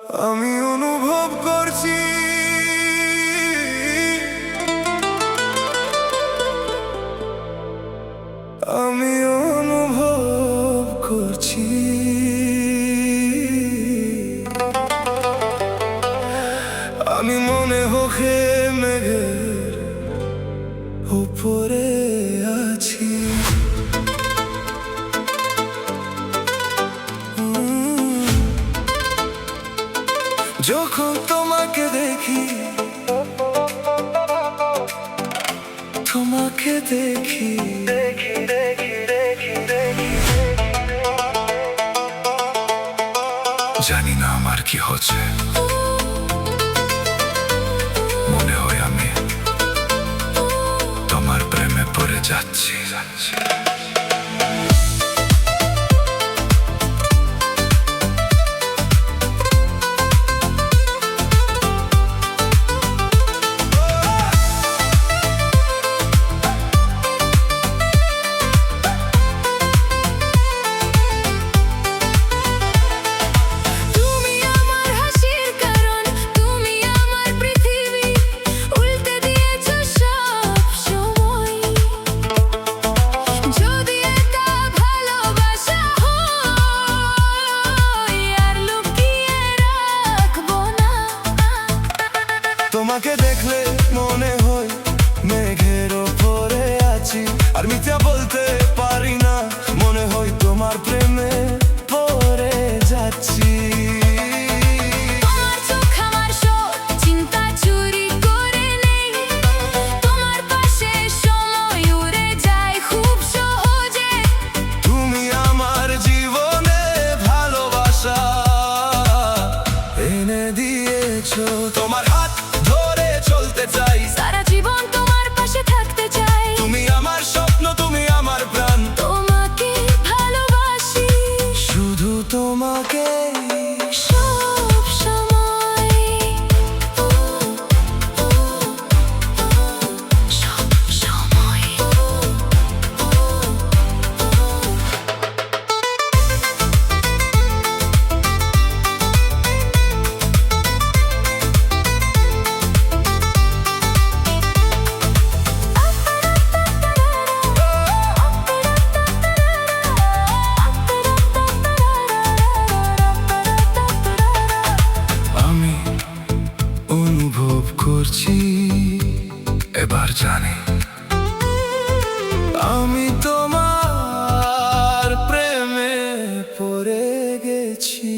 আমি অনুভব করছি আমি অনুভব করছি আমি মনে হোকে মেঘের উপরে আছি। যখন তোমাকে দেখি তোমাকে দেখি জানি না আমার কি হচ্ছে, মনে হয় আমি তোমার প্রেমে পড়ে যাচ্ছি। তোমাকে দেখলে মনে হয় মেঘের ওপরে আছি, আর মিথ্যা বলতে পারি না, মনে হয় তোমার প্রেমে পড়ে যাচ্ছি। তোমার চোখ আমার সব চিন্তা চুরি করে নেই, তোমার পাশে সময় উড়ে যায় খুব সহজে। তুমি আমার জীবনে ভালোবাসা এনে দিয়েছো, তোমার হাত ধরে চলতে চাই, সারা জীবন তোমার পাশে থাকতে চাই। তুমি আমার স্বপ্ন, তুমি আমার প্রাণ, তোমাকে ভালোবাসি শুধু তোমাকে সব সময়, সব সময়। আমি অনুভব করছি, এবার জানি আমি তোমার প্রেমে পড়ে গেছি।